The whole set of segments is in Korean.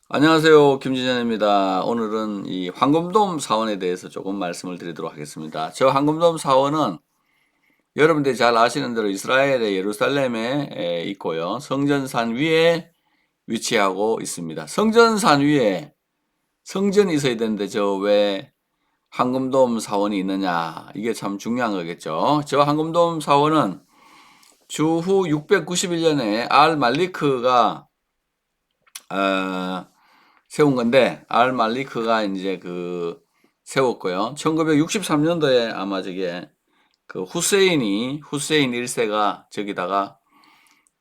안녕하세요. 김진현입니다. 오늘은 이 황금돔 사원에 대해서 조금 말씀을 드리도록 하겠습니다. 저 황금돔 사원은 여러분들이 잘 아시는 대로 이스라엘의 예루살렘에 있고요. 성전산 위에 위치하고 있습니다. 성전산 위에 성전이 있어야 되는데 저 왜 황금돔 사원이 있느냐, 이게 참 중요한 거겠죠. 저 황금돔 사원은 주후 691년에 알 말리크가 세운 건데, 알 말리크가 이제 세웠고요. 1963년도에 아마 저게 후세인 1세가 저기다가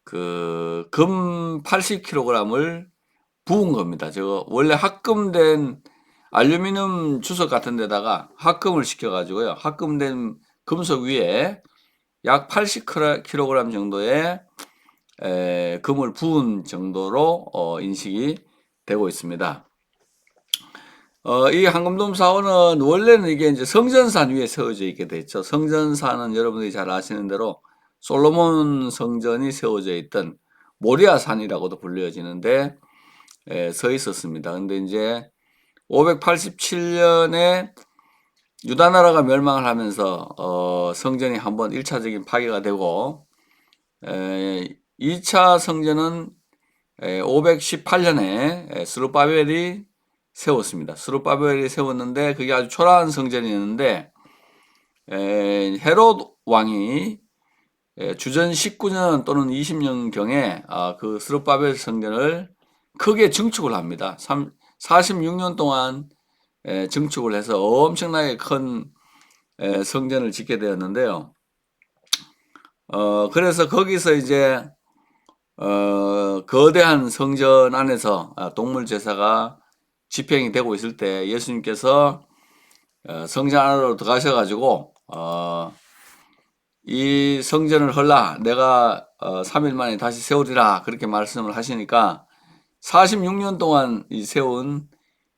금 80kg을 부은 겁니다. 저거 원래 합금된 알루미늄 주석 같은 데다가 합금을 시켜가지고요. 합금된 금속 위에 약 80kg 정도의 금을 부은 정도로 인식이 되고 있습니다. 이 황금돔 사원은 원래는 이게 이제 성전산 위에 세워져 있게 됐죠. 성전산은 여러분들이 잘 아시는 대로 솔로몬 성전이 세워져 있던 모리아 산이라고도 불려지는데 서 있었습니다. 근데 이제 587년에 유다 나라가 멸망을 하면서 성전이 한번 1차적인 파괴가 되고 2차 성전은 518년에 스룹바벨이 세웠습니다. 스룹바벨이 세웠는데 그게 아주 초라한 성전이었는데 헤롯 왕이 주전 19년 또는 20년경에 그 스룹바벨 성전을 크게 증축을 합니다. 46년 동안 증축을 해서 엄청나게 큰 성전을 짓게 되었는데요. 그래서 거기서 이제 거대한 성전 안에서 동물 제사가 집행이 되고 있을 때 예수님께서 성전 안으로 들어가셔가지고 이 성전을 헐라 내가 3일 만에 다시 세우리라 그렇게 말씀을 하시니까 46년 동안 세운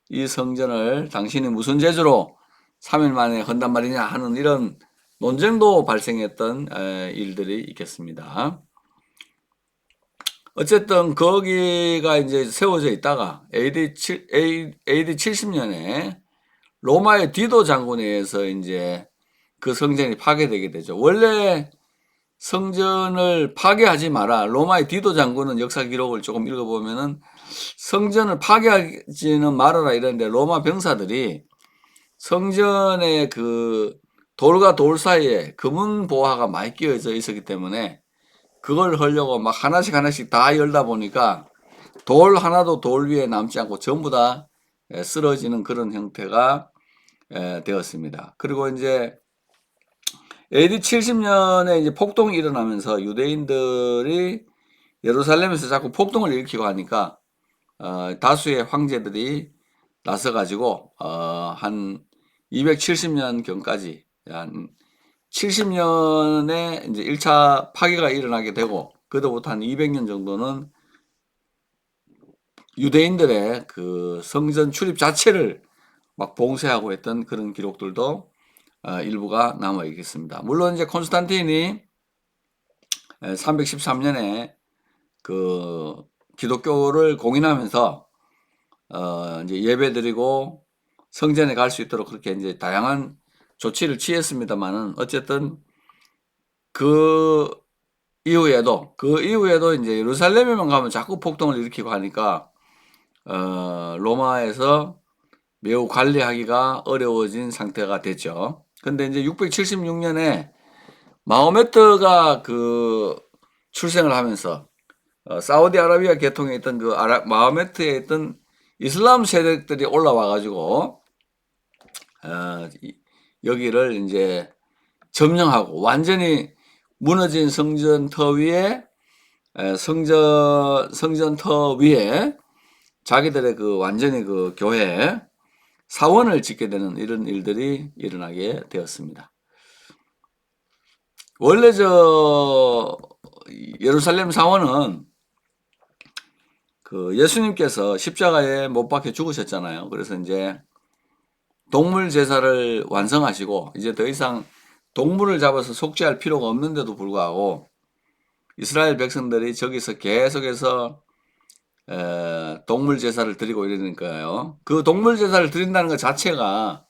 이 성전을 당신이 무슨 재주로 3일 만에 헌단 말이냐 하는 이런 논쟁도 발생했던 일들이 있겠습니다. 어쨌든 거기가 이제 세워져 있다가 AD 70년에 로마의 디도 장군에 의해서 이제 그 성전이 파괴되게 되죠. 원래 성전을 파괴하지 마라. 로마의 디도 장군은 역사 기록을 조금 읽어보면은 성전을 파괴하지는 말아라 이러는데 로마 병사들이 성전의 돌과 돌 사이에 금은 보화가 많이 끼어져 있었기 때문에 그걸 하려고 막 하나씩 다 열다 보니까 돌 하나도 돌 위에 남지 않고 전부 다 쓰러지는 그런 형태가 되었습니다. 그리고 이제 AD 70년에 이제 폭동이 일어나면서 유대인들이 예루살렘에서 자꾸 폭동을 일으키고 하니까 다수의 황제들이 나서가지고 한 270년 경까지 한 70년에 이제 1차 파괴가 일어나게 되고 그로부터 한 200년 정도는 유대인들의 그 성전 출입 자체를 막 봉쇄하고 했던 그런 기록들도 일부가 남아 있겠습니다. 물론 이제 콘스탄틴이 313년에 그 기독교를 공인하면서 이제 예배드리고 성전에 갈 수 있도록 그렇게 이제 다양한 조치를 취했습니다만은 어쨌든 그 이후에도 이제 예루살렘에만 가면 자꾸 폭동을 일으키고 하니까 로마에서 매우 관리하기가 어려워진 상태가 됐죠. 근데 이제 676년에 마호메트가 출생을 하면서 사우디아라비아 계통에 있던 마호메트에 있던 이슬람 세력들이 올라와 가지고 여기를 이제 점령하고 완전히 무너진 성전터 위에 성전터 위에 자기들의 완전히 교회 사원을 짓게 되는 이런 일들이 일어나게 되었습니다. 원래 예루살렘 사원은 예수님께서 십자가에 못 박혀 죽으셨잖아요. 그래서 이제 동물 제사를 완성하시고 이제 더 이상 동물을 잡아서 속죄할 필요가 없는데도 불구하고 이스라엘 백성들이 저기서 계속해서 동물 제사를 드리고 이러니까요. 그 동물 제사를 드린다는 것 자체가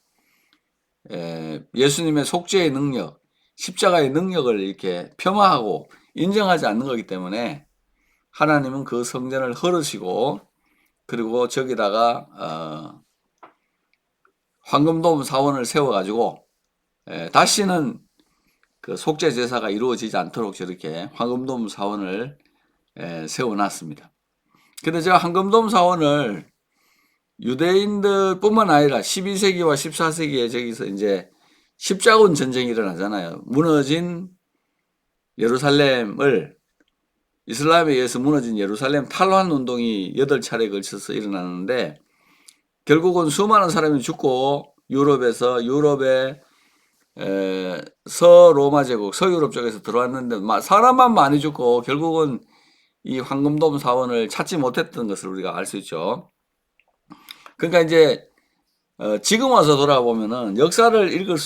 예수님의 속죄의 능력, 십자가의 능력을 이렇게 폄하하고 인정하지 않는 거기 때문에 하나님은 그 성전을 헐으시고 그리고 저기다가 황금돔 사원을 세워가지고 다시는 그 속죄 제사가 이루어지지 않도록 저렇게 황금돔 사원을 세워놨습니다. 근데 제가 황금돔 사원을 유대인들뿐만 아니라 12세기와 14세기에 저기서 이제 십자군 전쟁이 일어나잖아요. 무너진 예루살렘을 이슬람에 의해서 무너진 예루살렘 탈환 운동이 8차례에 걸쳐서 일어나는데 결국은 수많은 사람이 죽고 유럽의 서로마 제국, 서유럽 쪽에서 들어왔는데 사람만 많이 죽고 결국은 이 황금돔 사원을 찾지 못했던 것을 우리가 알 수 있죠. 그러니까 이제 지금 와서 돌아보면은 역사를 읽을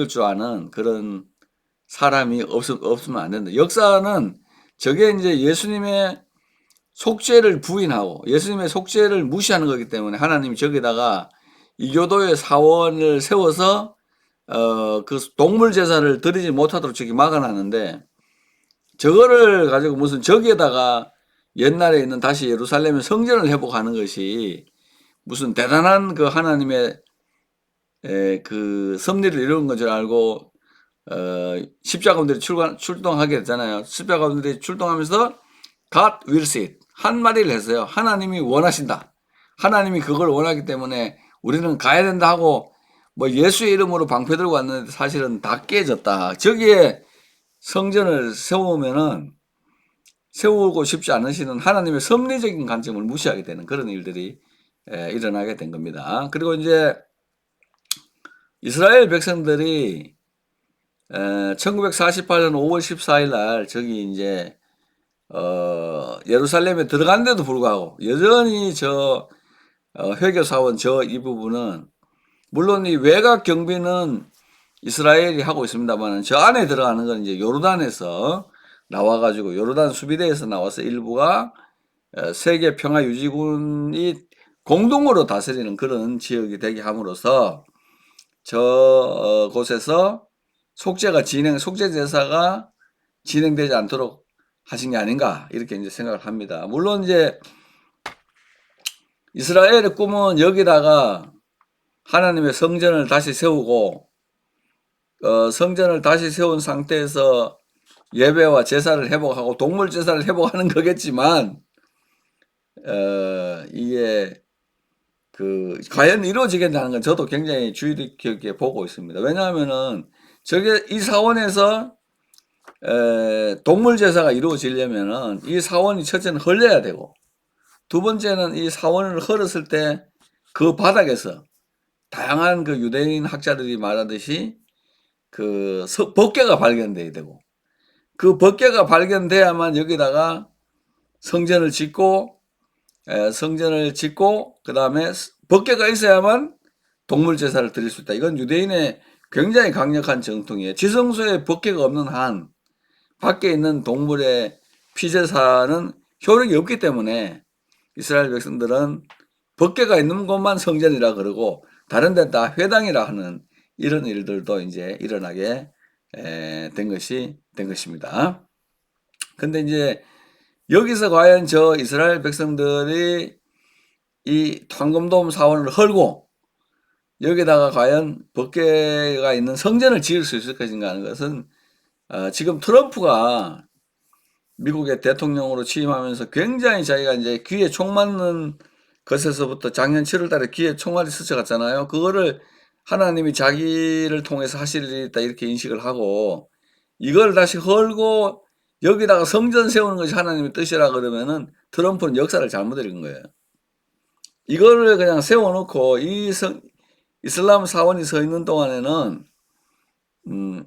줄 아는 그런 사람이 없으면 안 된다. 역사는 저게 이제 예수님의 속죄를 부인하고 예수님의 속죄를 무시하는 거기 때문에 하나님이 저기다가 이교도의 사원을 세워서 그 동물 제사를 드리지 못하도록 저기 막아놨는데 저거를 가지고 무슨 저기에다가 옛날에 있는 다시 예루살렘의 성전을 회복하는 것이 무슨 대단한 그 하나님의 그 섭리를 이루는 건 줄 알고 십자가분들이 출동하게 됐잖아요. 십자가분들이 출동하면서 God wills it 한마디를 했어요. 하나님이 원하신다. 하나님이 그걸 원하기 때문에 우리는 가야 된다 하고 뭐 예수의 이름으로 방패 들고 왔는데 사실은 다 깨졌다. 저기에 성전을 세우고 싶지 않으시는 하나님의 섭리적인 관점을 무시하게 되는 그런 일들이 일어나게 된 겁니다. 그리고 이제 이스라엘 백성들이 1948년 5월 14일 날 저기 이제 예루살렘에 들어갔는데도 불구하고 여전히 저 회교사원 이 부분은 물론 이 외곽 경비는 이스라엘이 하고 있습니다만 저 안에 들어가는 건 이제 요르단에서 나와가지고 요르단 수비대에서 나와서 일부가 세계 평화유지군이 공동으로 다스리는 그런 지역이 되게 함으로써 저 곳에서 속죄 제사가 진행되지 않도록 하신 게 아닌가 이렇게 이제 생각을 합니다. 물론 이제 이스라엘의 꿈은 여기다가 하나님의 성전을 다시 세우고 성전을 다시 세운 상태에서 예배와 제사를 회복하고 동물 제사를 회복하는 거겠지만 이게 그 과연 이루어지겠다는 건 저도 굉장히 주의 깊게 보고 있습니다. 왜냐하면은 저게 이 사원에서 동물 제사가 이루어지려면은 이 사원이 첫째는 헐려야 되고 두 번째는 이 사원을 헐었을 때 그 바닥에서 다양한 그 유대인 학자들이 말하듯이 그 법궤가 발견돼야 되고 그 법궤가 발견돼야만 여기다가 성전을 짓고 그 다음에 법궤가 있어야만 동물 제사를 드릴 수 있다. 이건 유대인의 굉장히 강력한 정통이에요. 지성소에 법궤가 없는 한 밖에 있는 동물의 피제사는 효력이 없기 때문에 이스라엘 백성들은 법궤가 있는 곳만 성전이라 그러고 다른 데는 다 회당이라 하는 이런 일들도 이제 일어나게 된 것입니다. 근데 이제 여기서 과연 저 이스라엘 백성들이 이 황금돔 사원을 헐고 여기다가 과연 법궤가 있는 성전을 지을 수 있을 것인가 하는 것은 지금 트럼프가 미국의 대통령으로 취임하면서 굉장히 자기가 이제 귀에 총 맞는 것에서부터 작년 7월 달에 귀에 총알이 스쳐갔잖아요. 그거를 하나님이 자기를 통해서 하실 일이 있다 이렇게 인식을 하고 이걸 다시 헐고 여기다가 성전 세우는 것이 하나님의 뜻이라 그러면은 트럼프는 역사를 잘못 읽은 거예요. 이거를 그냥 세워놓고 이슬람 사원이 서 있는 동안에는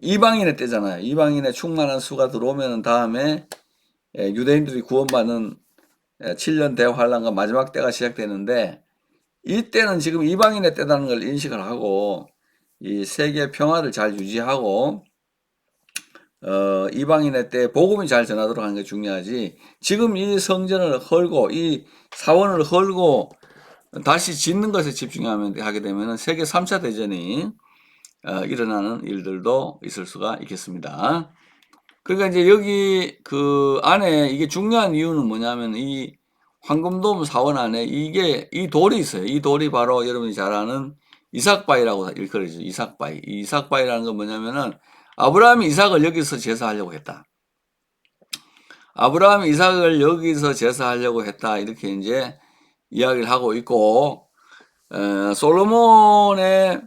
이방인의 때잖아요. 이방인의 충만한 수가 들어오면 다음에 유대인들이 구원받는 7년 대환란과 마지막 때가 시작되는데 이때는 지금 이방인의 때라는 걸 인식을 하고 이 세계 평화를 잘 유지하고 이방인의 때 복음이 잘 전하도록 하는 게 중요하지. 지금 이 성전을 헐고 이 사원을 헐고 다시 짓는 것에 집중하면 하게 되면은 세계 3차 대전이 일어나는 일들도 있을 수가 있겠습니다. 그러니까 이제 여기 그 안에 이게 중요한 이유는 뭐냐면 이 황금돔 사원 안에 이게 이 돌이 있어요. 이 돌이 바로 여러분이 잘 아는 이삭바위라고 일컬어지죠. 이삭바위. 이 이삭바위라는 건 뭐냐면은 아브라함이 이삭을 여기서 제사하려고 했다. 아브라함이 이삭을 여기서 제사하려고 했다. 이렇게 이제 이야기를 하고 있고, 솔로몬의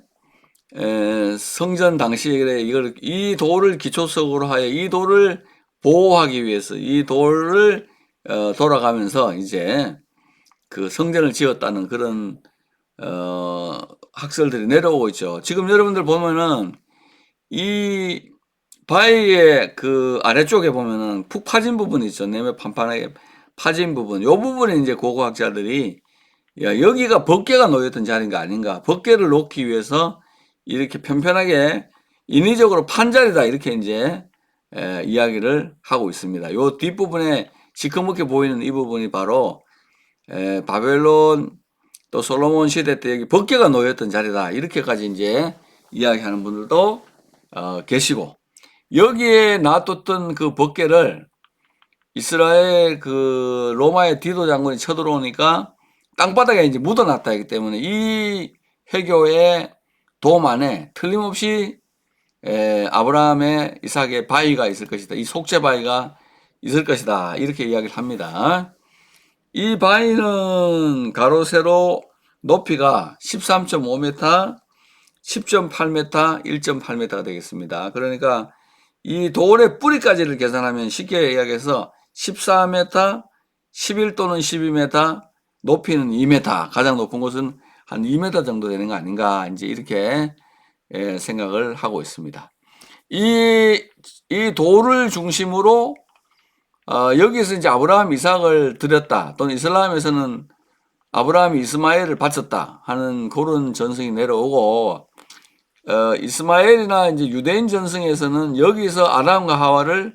성전 당시에 이 돌을 기초석으로 하여 이 돌을 보호하기 위해서 이 돌을 돌아가면서 이제 그 성전을 지었다는 그런 학설들이 내려오고 있죠. 지금 여러분들 보면은 이 바위의 그 아래쪽에 보면은 푹 파진 부분이 있죠. 내면 판판하게 파진 부분. 요 부분에 이제 고고학자들이 야, 여기가 법궤가 놓였던 자리인가 아닌가. 법궤를 놓기 위해서 이렇게 편편하게 인위적으로 판 자리다. 이렇게 이제 이야기를 하고 있습니다. 요 뒷부분에 시커멓게 보이는 이 부분이 바로 바벨론 또 솔로몬 시대 때 여기 법궤가 놓였던 자리다. 이렇게까지 이제 이야기하는 분들도 계시고, 여기에 놔뒀던 그 법궤를 이스라엘 그 로마의 디도 장군이 쳐들어오니까 땅바닥에 이제 묻어놨다 했기 때문에 이 회교의 돔 안에 틀림없이 아브라함의 이삭의 바위가 있을 것이다. 이 속죄 바위가 있을 것이다. 이렇게 이야기를 합니다. 이 바위는 가로 세로 높이가 13.5m, 10.8m, 1.8m가 되겠습니다. 그러니까 이 돌의 뿌리까지를 계산하면 쉽게 이야기해서 14m, 11 또는 12m, 높이는 2m, 가장 높은 곳은 한 2m 정도 되는 거 아닌가, 이제 이렇게 생각을 하고 있습니다. 이 돌을 중심으로 여기서 이제 아브라함 이삭을 드렸다, 또는 이슬람에서는 아브라함이 이스마엘을 바쳤다 하는 그런 전승이 내려오고, 이스마엘이나 이제 유대인 전승에서는 여기서 아담과 하와를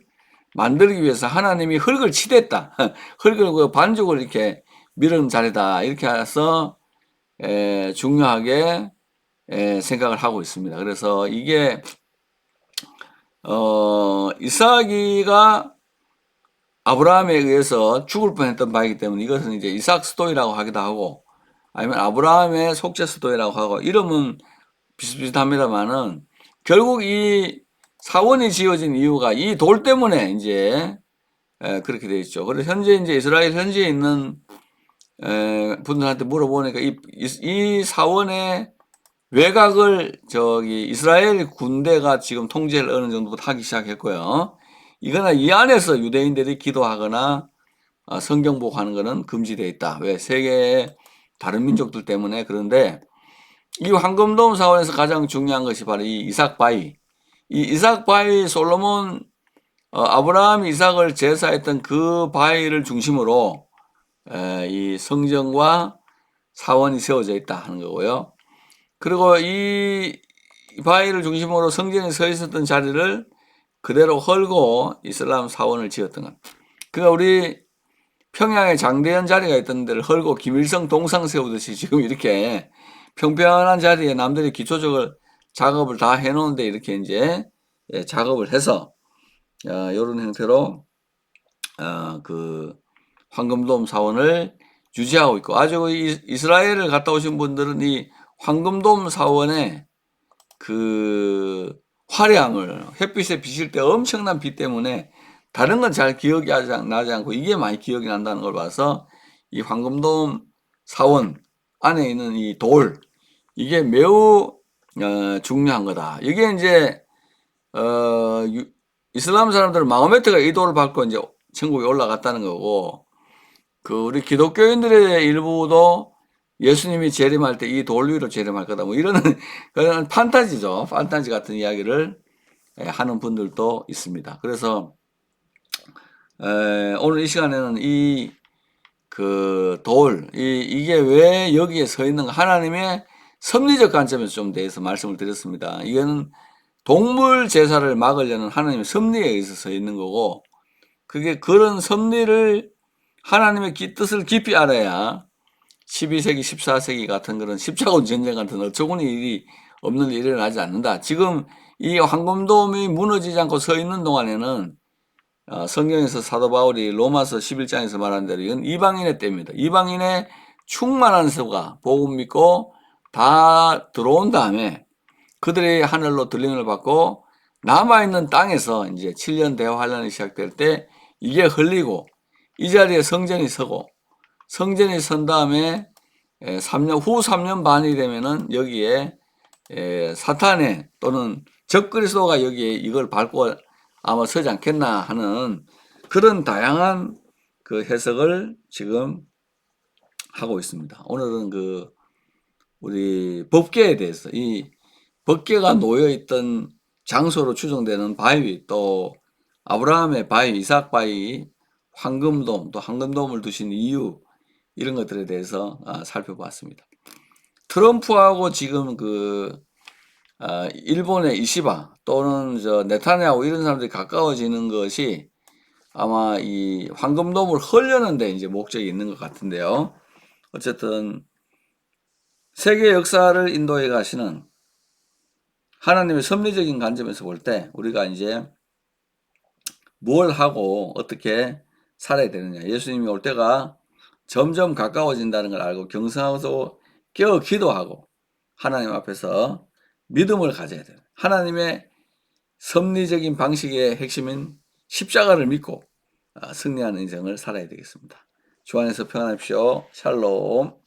만들기 위해서 하나님이 흙을 치댔다. 흙을 그 반죽을 이렇게 밀은 자리다. 이렇게 해서 중요하게 생각을 하고 있습니다. 그래서 이게 이삭이가 아브라함에 의해서 죽을 뻔했던 바이기 때문에 이것은 이제 이삭 스토리라고 하기도 하고, 아니면 아브라함의 속죄 스토리라고 하고, 이름은 비슷비슷합니다만은 결국 이 사원이 지어진 이유가 이 돌 때문에 이제 그렇게 되어 있죠. 그래서 현재 이제 이스라엘 현지에 있는 분들한테 물어보니까 이 사원의 외곽을 저기 이스라엘 군대가 지금 통제를 어느 정도 하기 시작했고요. 이거나 이 안에서 유대인들이 기도하거나 성경 보고하는 것은 금지되어 있다. 왜? 세계의 다른 민족들 때문에. 그런데 이 황금돔 사원에서 가장 중요한 것이 바로 이 이삭 바위. 이 이삭 바위, 솔로몬 아브라함이 이삭을 제사했던 그 바위를 중심으로 이 성전과 사원이 세워져 있다 하는 거고요. 그리고 이 바위를 중심으로 성전이 서 있었던 자리를 그대로 헐고 이슬람 사원을 지었던 것. 그러니까 우리 평양에 장대현 자리가 있던 데를 헐고 김일성 동상 세우듯이 지금 이렇게 평평한 자리에 남들이 기초적으로 작업을 다 해놓은데 이렇게 이제 작업을 해서 이런 형태로 그 황금돔 사원을 유지하고 있고, 아주 이스라엘을 갔다 오신 분들은 이 황금돔 사원의 그 화려함을, 햇빛에 비칠 때 엄청난 빛 때문에 다른 건 잘 기억이 나지 않고 이게 많이 기억이 난다는 걸 봐서 이 황금돔 사원 안에 있는 이 돌, 이게 매우 중요한 거다. 이게 이제 이슬람 사람들은 마호메트가 이 돌을 밟고 이제 천국에 올라갔다는 거고, 그 우리 기독교인들의 일부도 예수님이 재림할 때 이 돌 위로 재림할 거다. 뭐 이런 그런 판타지죠. 판타지 같은 이야기를 하는 분들도 있습니다. 그래서 오늘 이 시간에는 이 그 돌, 이게 왜 여기에 서 있는가, 하나님의 섭리적 관점에서 좀 대해서 말씀을 드렸습니다. 이거는 동물 제사를 막으려는 하나님의 섭리에 의해서 있는 거고, 그게 그런 섭리를 하나님의 뜻을 깊이 알아야 12세기, 14세기 같은 그런 십자군 전쟁 같은 어처구니 일이 없는 일이 일어나지 않는다. 지금 이 황금돔이 무너지지 않고 서 있는 동안에는 성경에서 사도 바울이 로마서 11장에서 말한 대로 이건 이방인의 때입니다. 이방인의 충만한 수가 복음 믿고 다 들어온 다음에 그들의 하늘로 들림을 받고 남아있는 땅에서 이제 7년 대환란이 시작될 때 이게 흘리고 이 자리에 성전이 서고 성전이 선 다음에 3년 후 3년 반이 되면은 여기에 사탄의 또는 적그리스도가 여기에 이걸 밟고 아마 서지 않겠나 하는 그런 다양한 그 해석을 지금 하고 있습니다. 오늘은 그 우리 법궤에 대해서 이 법궤가 놓여 있던 장소로 추정되는 바위, 또 아브라함의 바위, 이삭 바위, 황금돔, 또 황금돔을 두신 이유, 이런 것들에 대해서 살펴봤습니다. 트럼프하고 지금 일본의 이시바 또는 네타냐후 이런 사람들이 가까워지는 것이 아마 이 황금돔을 헐려는 데 이제 목적이 있는 것 같은데요. 어쨌든 세계 역사를 인도해 가시는 하나님의 섭리적인 관점에서 볼 때 우리가 이제 뭘 하고 어떻게 살아야 되느냐. 예수님이 올 때가 점점 가까워진다는 걸 알고 경성하고 깨어 기도하고 하나님 앞에서 믿음을 가져야 돼요. 하나님의 섭리적인 방식의 핵심인 십자가를 믿고 승리하는 인생을 살아야 되겠습니다. 주 안에서 평안하십시오. 샬롬.